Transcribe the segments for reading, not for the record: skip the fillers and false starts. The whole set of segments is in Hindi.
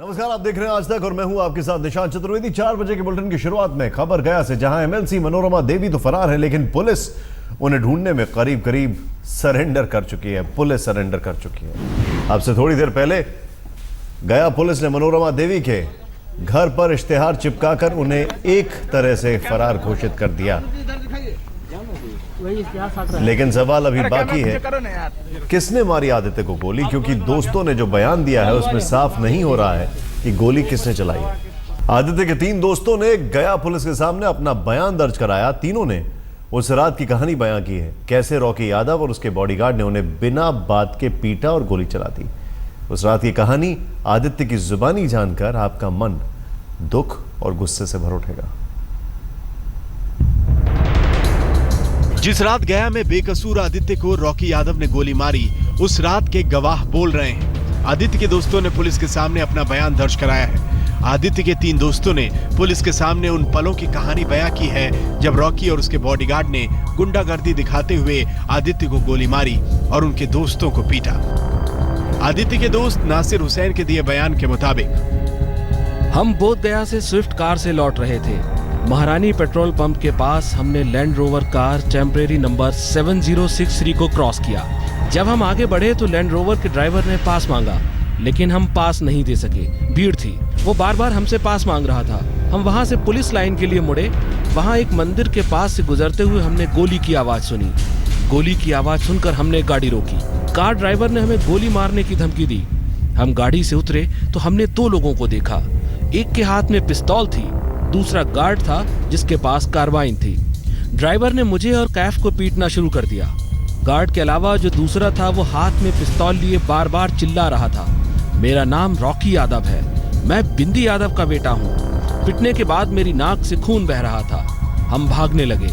नमस्कार, आप देख रहे हैं आज तक और मैं हूं आपके साथ निशांत चतुर्वेदी। 4 बजे के बुलेटिन की शुरुआत में खबर गया से, जहां एमएलसी मनोरमा देवी तो फरार है, लेकिन पुलिस उन्हें ढूंढने में करीब करीब सरेंडर कर चुकी है। पुलिस सरेंडर कर चुकी है। अब से थोड़ी देर पहले गया पुलिस ने मनोरमा देवी के घर पर इश्तेहार चिपकाकर उन्हें एक तरह से फरार घोषित कर दिया। लेकिन सवाल अभी बाकी है, किसने मारी आदित्य को गोली? क्योंकि दोस्तों ने जो बयान दिया है उसमें साफ नहीं हो रहा है कि गोली किसने चलाई। आदित्य के 3 दोस्तों ने गया पुलिस के सामने अपना बयान दर्ज कराया। तीनों ने उस रात की कहानी बयां की है, कैसे रॉकी यादव और उसके बॉडीगार्ड ने उन्हें बिना बात के पीटा और गोली चला दी। उस रात की कहानी आदित्य की जुबानी जानकर आपका मन दुख और गुस्से से भर उठेगा। जिस रात गया में बेकसूर आदित्य को रॉकी यादव ने गोली मारी, उस रात के गवाह बोल रहे हैं। आदित्य के दोस्तों ने पुलिस के सामने अपना बयान दर्ज कराया है। आदित्य के 3 दोस्तों ने पुलिस के सामने उन पलों की कहानी बयां की है जब रॉकी और उसके बॉडीगार्ड ने गुंडागर्दी दिखाते हुए आदित्य को गोली मारी और उनके दोस्तों को पीटा। आदित्य के दोस्त नासिर हुसैन के दिए बयान के मुताबिक, हम बोधगया से स्विफ्ट कार से लौट रहे थे। महारानी पेट्रोल पंप के पास हमने land rover car temporary number 7063 को क्रॉस किया। जब हम आगे बढ़े तो लैंड रोवर के ड्राइवर ने पास मांगा, लेकिन हम पास नहीं दे सके, भीड़ थी। वो बार बार हमसे पास मांग रहा था। हम वहां से पुलिस लाइन के लिए मुड़े। वहां एक मंदिर के पास से गुजरते हुए हमने गोली की आवाज सुनी। गोली की आवाज सुनकर हमने गाड़ी रोकी। कार ड्राइवर ने हमें गोली मारने की धमकी दी। हम गाड़ी से उतरे तो हमने 2 लोगों को देखा। एक के हाथ में पिस्तौल थी, दूसरा गार्ड था जिसके पास कार्बाइन थी। ड्राइवर ने मुझे और कैफ को पीटना शुरू कर दिया। गार्ड के अलावा जो दूसरा था वो हाथ में पिस्तौल लिए बार बार चिल्ला रहा था, मेरा नाम रॉकी यादव है, मैं बिंदी यादव का बेटा हूँ। पिटने के बाद मेरी नाक से खून बह रहा था। हम भागने लगे।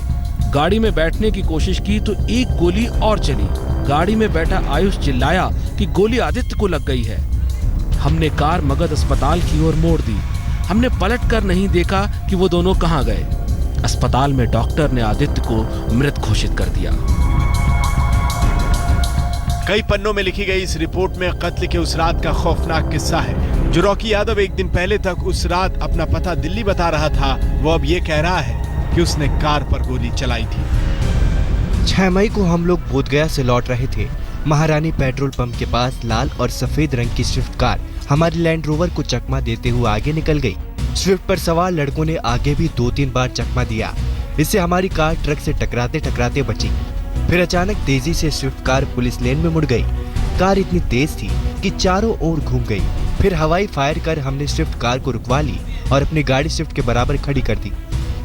गाड़ी में बैठने की कोशिश की तो एक गोली और चली। गाड़ी में बैठा आयुष चिल्लाया कि गोली आदित्य को लग गई है। हमने कार मगध अस्पताल की ओर मोड़ दी। हमने पलट कर नहीं देखा कि वो दोनों कहां गए। अस्पताल में डॉक्टर ने आदित्य को मृत घोषित कर दिया। कई पन्नों में लिखी गई इस रिपोर्ट में कत्ल के उस रात का खौफनाक किस्सा है। जो रॉकी यादव एक दिन पहले तक उस रात अपना पता दिल्ली बता रहा था, वो अब ये कह रहा है कि उसने कार पर गोली चलाई थी। 6 मई को हम लोग बोधगया से लौट रहे थे। महारानी पेट्रोल पंप के पास लाल और सफेद रंग की स्विफ्ट कार हमारी लैंड रोवर को चकमा देते हुए आगे निकल गई। स्विफ्ट पर सवार लड़कों ने आगे भी 2-3 बार चकमा दिया। इससे हमारी कार ट्रक से टकराते टकराते बची। फिर अचानक तेजी से स्विफ्ट कार पुलिस लेन में मुड़ गई। कार इतनी तेज थी कि चारों ओर घूम गई। फिर हवाई फायर कर हमने स्विफ्ट कार को रुकवा ली और अपनी गाड़ी स्विफ्ट के बराबर खड़ी कर दी।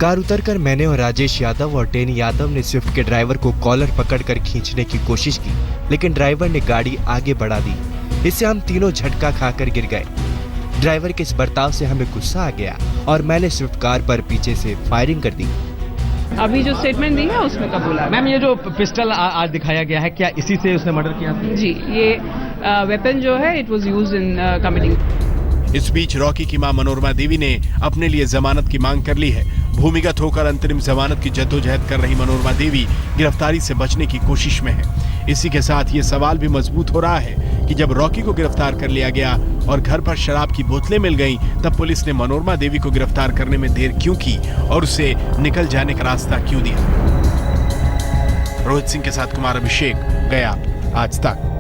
कार उतरकर मैंने और राजेश यादव और टेनी यादव ने स्विफ्ट के ड्राइवर को कॉलर पकड़कर खींचने की कोशिश की, लेकिन ड्राइवर ने गाड़ी आगे बढ़ा दी। इससे हम तीनों झटका खाकर गिर गए। ड्राइवर के इस बर्ताव से हमें गुस्सा आ गया और मैंने स्विफ्ट कार पर पीछे से फायरिंग कर दी। अभी जो स्टेटमेंट दी है उसमें कबूला। मैम, ये जो पिस्टल आज दिखाया गया है, क्या इसी से उसने मर्डर किया था? जी, ये वेपन जो है it was used in committing. इस बीच रॉकी की मां मनोरमा देवी ने अपने लिए जमानत की मांग कर ली है। भूमिगत होकर अंतरिम जमानत की जद्दोजहद कर रही मनोरमा देवी गिरफ्तारी से बचने की कोशिश में है। इसी के साथ ये सवाल भी मजबूत हो रहा है कि जब रॉकी को गिरफ्तार कर लिया गया और घर पर शराब की बोतलें मिल गईं, तब पुलिस ने मनोरमा देवी को गिरफ्तार करने में देर क्यों की और उसे निकल जाने का रास्ता क्यों दिया। रोहित सिंह के साथ कुमार अभिषेक, गया, आज तक।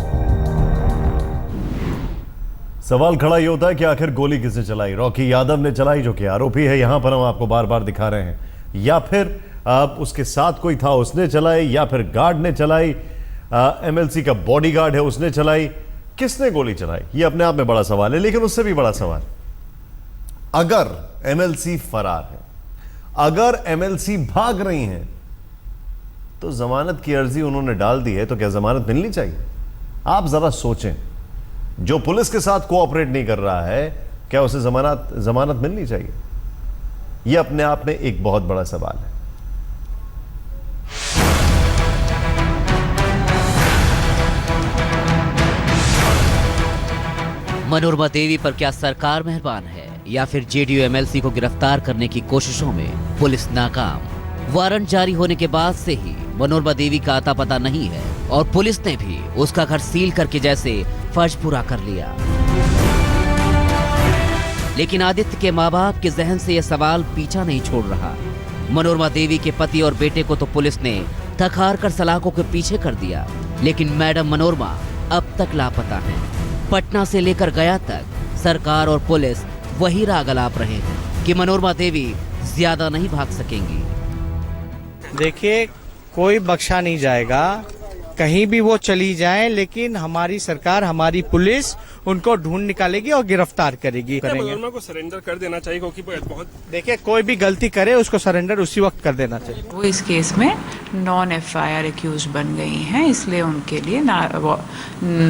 सवाल खड़ा ये होता है कि आखिर गोली किसने चलाई? रॉकी यादव ने चलाई, जो कि आरोपी है, यहां पर हम आपको बार बार दिखा रहे हैं, या फिर उसके साथ कोई था उसने चलाई, या फिर गार्ड ने चलाई, एमएलसी का बॉडीगार्ड है उसने चलाई। किसने गोली चलाई, ये अपने आप में बड़ा सवाल है। लेकिन उससे भी बड़ा सवाल, अगर एमएलसी फरार है, अगर एमएलसी भाग रही हैं, तो जमानत की अर्जी उन्होंने डाल दी है, तो क्या जमानत मिलनी चाहिए? आप जरा सोचें, जो पुलिस के साथ कोऑपरेट नहीं कर रहा है, क्या उसे जमानत मिलनी चाहिए? यह अपने आप में एक बहुत बड़ा सवाल है। मनोरमा देवी पर क्या सरकार मेहरबान है, या फिर जेडीयू एमएलसी को गिरफ्तार करने की कोशिशों में पुलिस नाकाम? वारंट जारी होने के बाद से ही मनोरमा देवी का आता पता नहीं है और पुलिस ने भी उसका घर सील करके जैसे फर्ज पूरा कर लिया। लेकिन आदित्य के माँ बाप के जहन से यह सवाल पीछा नहीं छोड़ रहा। मनोरमा देवी के पति और बेटे को तो पुलिस ने थक-हार कर सलाखों के पीछे कर दिया, लेकिन मैडम मनोरमा अब तक लापता हैं। पटना से लेकर गया तक सरकार और पुलिस वही राग अलाप रहे हैं कि मनोरमा देवी ज्यादा नहीं भाग सकेंगी। देखिए, कोई बख्शा नहीं जाएगा, कहीं भी वो चली जाएं, लेकिन हमारी सरकार, हमारी पुलिस उनको ढूंढ निकालेगी और गिरफ्तार करेगी। मनोरमा को सरेंडर कर देना चाहिए, क्योंकि बहुत देखिए, कोई भी गलती करे उसको सरेंडर उसी वक्त कर देना चाहिए। वो इस केस में नॉन एफआईआर एक्यूज बन गई हैं, इसलिए उनके लिए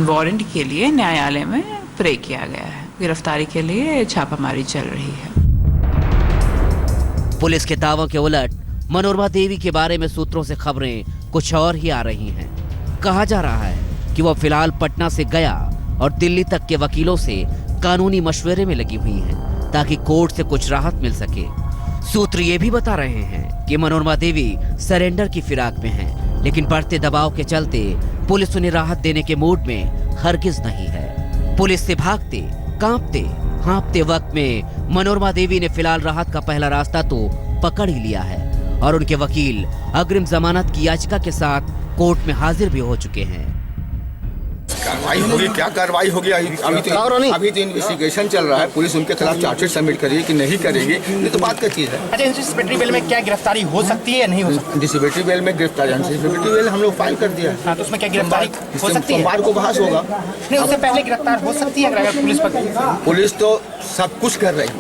वारंट के लिए न्यायालय में प्रे किया गया है। गिरफ्तारी के लिए छापामारी चल रही है। पुलिस के दावों के उलट मनोरमा देवी के बारे में सूत्रों से खबरें कुछ और ही आ रही हैं। कहा जा रहा है कि वह फिलहाल पटना से गया और दिल्ली तक के वकीलों से कानूनी मशवरे में लगी हुई हैं ताकि कोर्ट से कुछ राहत मिल सके। सूत्र ये भी बता रहे हैं कि मनोरमा देवी सरेंडर की फिराक में हैं, लेकिन बढ़ते दबाव के चलते पुलिस उन्हें राहत देने के मूड में हरगिज नहीं है। पुलिस से भागते, कांपते, हाँफते वक्त में मनोरमा देवी ने फिलहाल राहत का पहला रास्ता तो पकड़ ही लिया है और उनके वकील अग्रिम जमानत की याचिका के साथ कोर्ट में हाजिर भी हो चुके हैं। कार्रवाई होगी, क्या कार्रवाई होगी? अभी तो इन्वेस्टिगेशन चल रहा है। पुलिस उनके खिलाफ चार्जशीट सबमिट करेगी कि नहीं करेगी, ये तो बात का चीज है। अच्छा, एंटीसिपेटरी बेल में क्या गिरफ्तारी हो सकती है या नहीं हो सकती? एंटीसिपेटरी बेल में गिरफ्तारी, एंटीसिपेटरी बेल हम लोग फाइल कर दिया है। हाँ, तो उसमें क्या गिरफ्तारी हो सकती है? सोमवार को बहस होगा। नहीं, उससे पहले गिरफ्तार हो सकती है अगर पुलिस पकड़े। पुलिस तो सब कुछ कर रही है,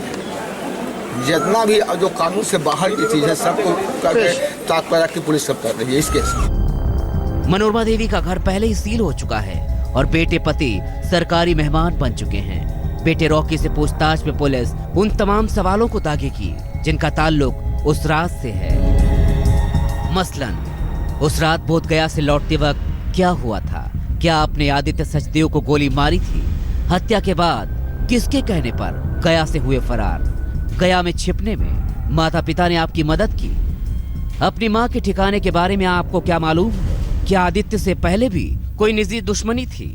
जितना भी जो कानून से बाहर की चीज है सबको करके तात्पर्य की पुलिस सब कर रही है इस केस में। मनोरमा देवी का घर पहले ही सील हो चुका है और बेटे पति सरकारी मेहमान बन चुके हैं। बेटे रॉकी से पूछताछ में पुलिस उन तमाम सवालों को दागेगी जिनका ताल्लुक उस रात से है। मसलन उस रात बोधगया से लौटते वक्त क्या हुआ था? क्या आपने आदित्य सचदेव को गोली मारी थी? हत्या के बाद किसके कहने पर गया से हुए फरार? गया में छिपने में माता पिता ने आपकी मदद की? अपनी मां के ठिकाने के बारे में आपको क्या मालूम है? क्या आदित्य से पहले भी कोई निजी दुश्मनी थी?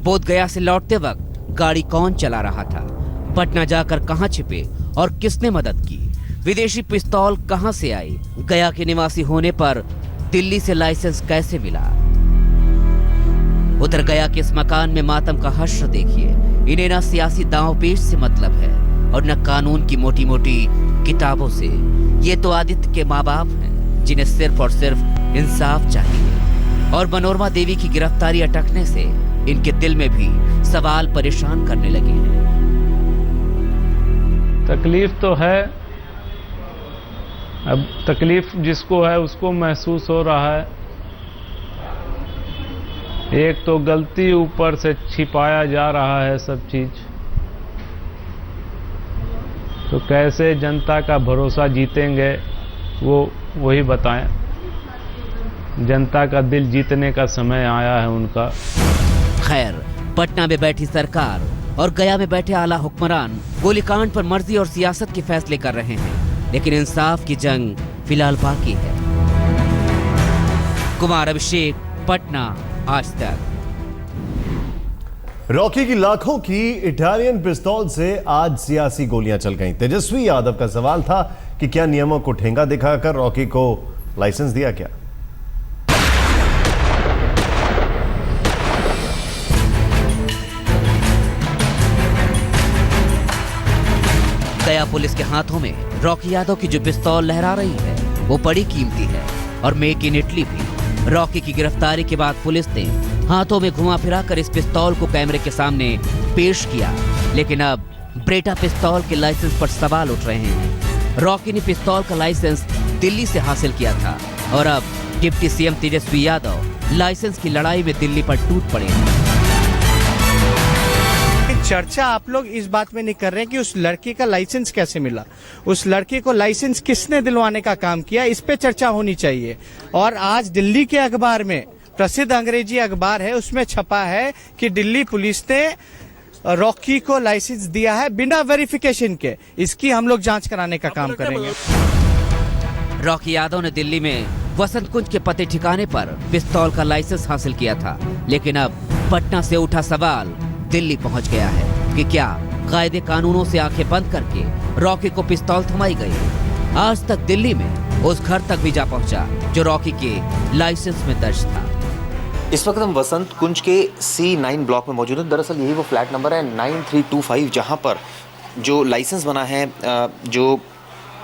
बोधगया से लौटते वक्त गाड़ी कौन चला रहा था? पटना जाकर कहां छिपे और किसने मदद की? विदेशी पिस्तौल कहां से आई? गया के निवासी होने पर दिल्ली से लाइसेंस कैसे मिला? उधर गया के इस मकान में मातम का हश्र देखिए। इन्हें न सियासी दांवपेच से मतलब है और न कानून की मोटी मोटी किताबों से। ये तो आदित्य के माँ बाप हैं जिन्हें सिर्फ और सिर्फ इंसाफ चाहिए। और मनोरमा देवी की गिरफ्तारी अटकने से इनके दिल में भी सवाल परेशान करने लगे हैं। तकलीफ तो है, अब तकलीफ जिसको है उसको महसूस हो रहा है। एक तो गलती ऊपर से छिपाया जा रहा है सब चीज, तो कैसे जनता का भरोसा जीतेंगे वो वही बताएं। जनता का दिल जीतने का समय आया है उनका। खैर, पटना में बैठी सरकार और गया में बैठे आला हुक्मरान गोलीकांड पर मर्जी और सियासत के फैसले कर रहे हैं, लेकिन इंसाफ की जंग फिलहाल बाकी है। कुमार अभिषेक, पटना, आज तक। रॉकी की लाखों की इटालियन पिस्तौल से आज सियासी गोलियां चल गईं। तेजस्वी यादव का सवाल था कि क्या नियमों को ठेंगा दिखाकर रॉकी को लाइसेंस दिया क्या? गया पुलिस के हाथों में रॉकी यादव की जो पिस्तौल लहरा रही है वो बड़ी कीमती है और मेक इन इटली भी। रॉकी की गिरफ्तारी के बाद पुलिस ने हाथों में घुमा फिरा कर इस पिस्तौल को कैमरे के सामने पेश किया, लेकिन अब ब्रेटा पिस्तौल के लाइसेंस पर सवाल उठ रहे हैं। रॉकी ने पिस्तौल का लाइसेंस दिल्ली से हासिल किया था और अब deputy CM Tejashwi Yadav licence की लड़ाई में दिल्ली पर टूट पड़े हैं। चर्चा आप लोग इस बात में नहीं कर रहे हैं कि उस लड़की का लाइसेंस कैसे मिला, उस लड़की को लाइसेंस किसने दिलवाने का काम किया, इस पे चर्चा होनी चाहिए। और आज दिल्ली के अखबार में, प्रसिद्ध अंग्रेजी अखबार है, उसमें छपा है कि दिल्ली पुलिस ने रॉकी को लाइसेंस दिया है बिना वेरिफिकेशन के। इसकी हम लोग जांच कराने का काम करेंगे। रॉकी यादव ने दिल्ली में वसंत कुंज के पते ठिकाने पर पिस्तौल का लाइसेंस हासिल किया था, लेकिन अब पटना से उठा सवाल दिल्ली पहुंच गया है कि क्या कायदे कानूनों से आंखें बंद करके रॉकी को पिस्तौल थमाई गई। आज तक दिल्ली में उस घर तक भी जा पहुंचा जो रॉकी के लाइसेंस में दर्ज था। इस वक्त हम वसंत कुंज के C9 ब्लॉक में मौजूद हैं। दरअसल यही वो फ्लैट नंबर है 9325, जहां पर जो लाइसेंस बना है, जो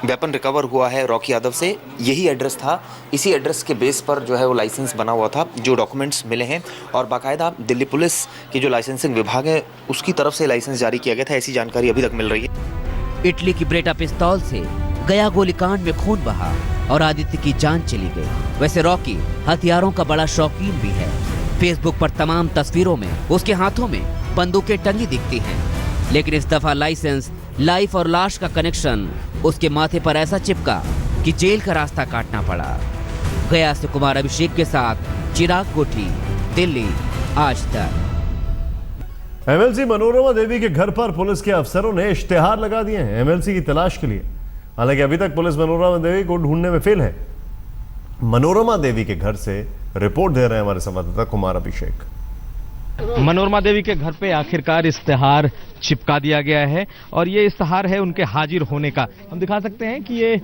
वेपन रिकवर हुआ है रॉकी यादव से, यही एड्रेस था। इसी एड्रेस के बेस पर जो है वो लाइसेंस बना हुआ था, जो डॉक्यूमेंट्स मिले हैं, और बाकायदा दिल्ली पुलिस की जो लाइसेंसिंग विभाग है उसकी तरफ से लाइसेंस जारी किया गया था, ऐसी जानकारी अभी तक मिल रही है। इटली की ब्रेटा पिस्तौल से गया गोलीकांड में खून बहा और आदित्य की जान चली गई। वैसे रॉकी हथियारों का बड़ा शौकीन भी है। फेसबुक पर तमाम तस्वीरों में उसके हाथों में बंदूकें टंगी दिखती हैं, लेकिन इस दफा लाइसेंस, लाइफ और लाश का कनेक्शन उसके माथे पर ऐसा चिपका कि जेल का रास्ता काटना पड़ा। गया से कुमार अभिषेक के साथ चिराग कोठी, दिल्ली, आज तक। एमएलसी मनोरमा देवी के घर पर पुलिस के अफसरों ने इश्तेहार लगा दिए हैं एमएलसी की तलाश के लिए। हालांकि अभी तक पुलिस मनोरमा देवी को ढूंढने में फेल है। मनोरमा देवी के घर से रिपोर्ट दे रहे हैं हमारे संवाददाता कुमार अभिषेक। मनोरमा देवी के घर पे आखिरकार इश्तेहार चिपका दिया गया है और ये इश्तेहार है उनके हाजिर होने का। हम दिखा सकते हैं कि ये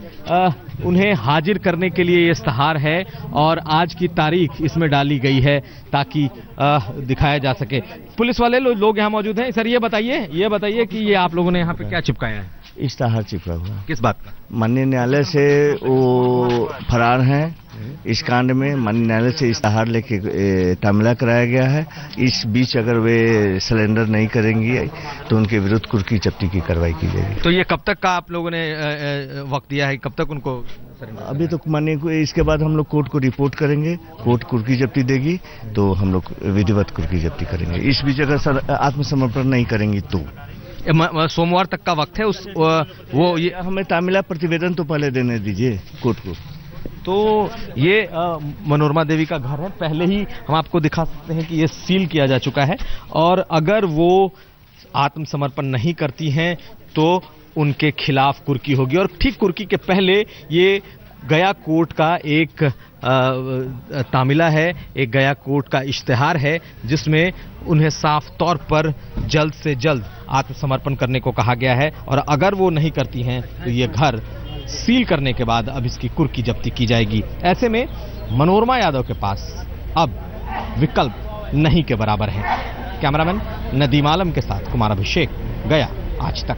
उन्हें हाजिर करने के लिए ये इश्तेहार है और आज की तारीख इसमें डाली गई है ताकि दिखाया जा सके। पुलिस वाले लोग यहाँ मौजूद हैं। सर ये बताइए कि ये आप लोगों ने यहाँ पे क्या चिपकाया है? इश्तेहार चिपका हुआ। किस बात का? माननीय न्यायालय से वो फरार हैं। इस कांड में माननीय न्यायालय से इश्तेहार लेके तामिला कराया गया है। इस बीच अगर वे सरेंडर नहीं करेंगी तो उनके विरुद्ध कुर्की जब्ती की कार्रवाई की जाएगी। तो ये कब तक का आप लोगों ने वक्त दिया है? कब तक उनको सरेंडर? अभी तो माननीय, इसके बाद हम लोग कोर्ट को रिपोर्ट करेंगे, कोर्ट कुर्की जब्ती देगी तो हम लोग विधिवत कुर्की जब्ती करेंगे। इस बीच अगर आत्मसमर्पण नहीं करेंगी तो सोमवार तक का वक्त है। वो ये हमें तामिला प्रतिवेदन तो पहले देने दीजिए कोर्ट को। तो ये मनोरमा देवी का घर है। पहले ही हम आपको दिखा सकते हैं कि ये सील किया जा चुका है और अगर वो आत्मसमर्पण नहीं करती हैं तो उनके खिलाफ कुर्की होगी। और ठीक कुर्की के पहले ये गया कोर्ट का एक तामिला है, एक गया कोर्ट का इश्तेहार है जिसमें उन्हें साफ तौर पर जल्द से जल्द आत्मसमर्पण करने को कहा गया है और अगर वो नहीं करती हैं तो ये घर सील करने के बाद अब इसकी कुर्की जब्ती की जाएगी। ऐसे में मनोरमा यादव के पास अब विकल्प नहीं के बराबर है। कैमरामैन नदीम आलम के साथ कुमार अभिषेक, गया, आज तक।